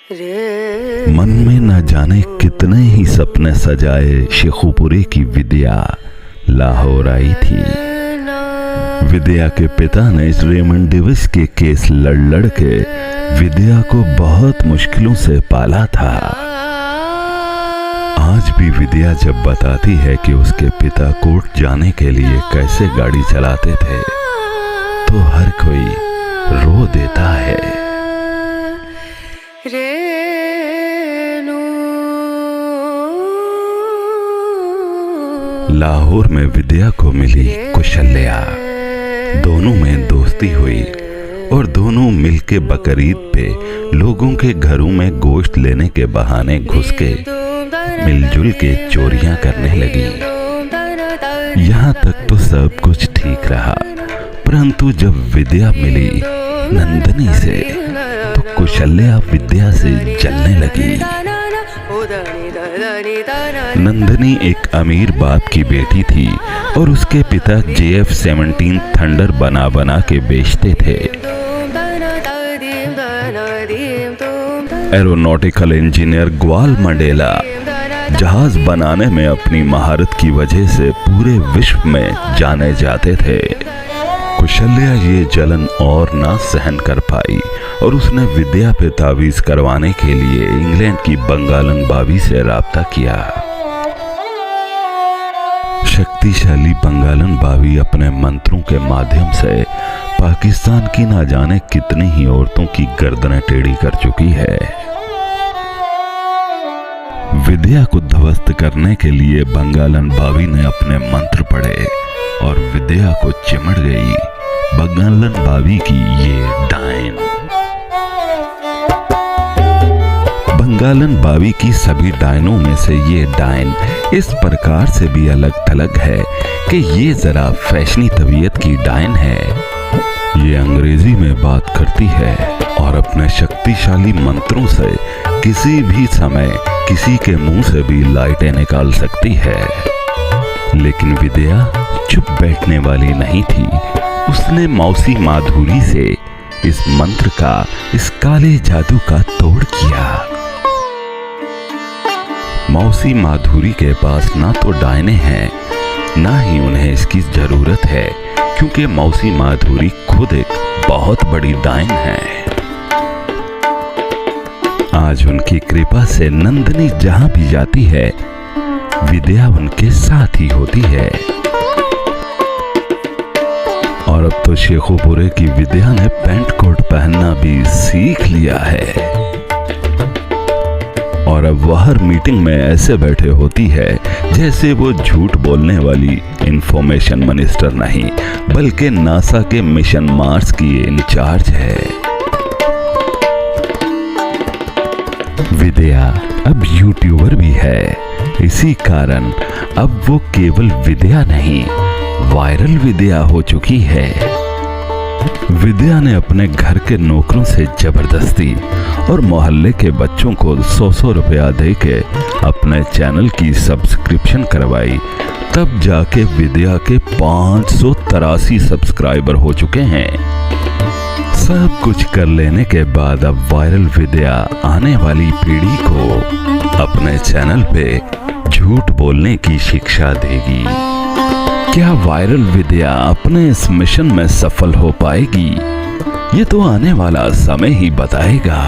मन में न जाने कितने ही सपने सजाए शेखुपुरे की विद्या लाहौर आई थी। विद्या के पिता ने इस रेमंड डेविस के केस लड़ के विद्या को बहुत मुश्किलों से पाला था। आज भी विद्या जब बताती है कि उसके पिता कोर्ट जाने के लिए कैसे गाड़ी चलाते थे तो हर कोई रो देता है। लाहौर में विद्या को मिली कुशल्या। दोनों में दोस्ती हुई और दोनों मिलके बकरीद पे लोगों के घरों में गोश्त लेने के बहाने घुस के मिलजुल के चोरियां करने लगी। यहाँ तक तो सब कुछ ठीक रहा, परंतु जब विद्या मिली नंदनी से तो कुशल्या विद्या से जलने लगी। नंदनी एक अमीर बाप की बेटी थी और उसके पिता JF-17 थंडर बना के बेचते थे। एरोनॉटिकल इंजीनियर ग्वाल मंडेला जहाज बनाने में अपनी महारत की वजह से पूरे विश्व में जाने जाते थे। कुशल्या ये जलन और ना सहन कर पाई और उसने विद्या पे तावीज करवाने के लिए इंग्लैंड की बंगालन बावी से राब्ता किया। शक्तिशाली बंगालन बावी अपने मंत्रों के माध्यम से पाकिस्तान की ना जाने कितनी ही औरतों की गर्दनें टेढ़ी कर चुकी है। विद्या को ध्वस्त करने के लिए बंगालन बावी ने अपने मंत्र पढ़े और विद्या को चिमट गई बंगालन बावी की ये डायन। बंगालन बावी की सभी डायनों में से ये डायन इस प्रकार से भी अलग थलग है कि ये जरा फैशनी तबीयत की डायन है। ये अंग्रेजी में बात करती है और अपने शक्तिशाली मंत्रों से किसी भी समय किसी के मुंह से भी लाइटें निकाल सकती है। लेकिन विद्या चुप बैठने वाली नहीं थी। उसने मौसी माधुरी से इस मंत्र का, इस काले जादू का तोड़ किया। मौसी माधुरी के पास ना तो डायने हैं, ना ही उन्हें इसकी जरूरत है, क्योंकि मौसी माधुरी खुद एक बहुत बड़ी डायन है। आज उनकी कृपा से नंदनी जहां भी जाती है विद्या उनके साथ ही होती है। और अब तो शेखुपुरे की विद्या ने पैंट कोट पहनना भी सीख लिया है और अब वह हर मीटिंग में ऐसे बैठे होती है जैसे वो झूठ बोलने वाली इंफॉर्मेशन मिनिस्टर नहीं बल्कि नासा के मिशन मार्स की इंचार्ज है। विद्या अब यूट्यूबर भी है। इसी कारण अब वो केवल विद्या नहीं वायरल विद्या हो चुकी है। विद्या ने अपने घर के नौकरों से जबरदस्ती और मोहल्ले के बच्चों को 100 रुपया दे के अपने चैनल की सब्सक्रिप्शन करवाई। तब जाके विद्या के 583 सब्सक्राइबर हो चुके हैं। सब कुछ कर लेने के बाद अब वायरल विद्या आने वाली पीढ़ी को अपने चैनल पे झूठ बोलने की शिक्षा देगी। क्या वायरल विद्या अपने इस मिशन में सफल हो पाएगी? ये तो आने वाला समय ही बताएगा।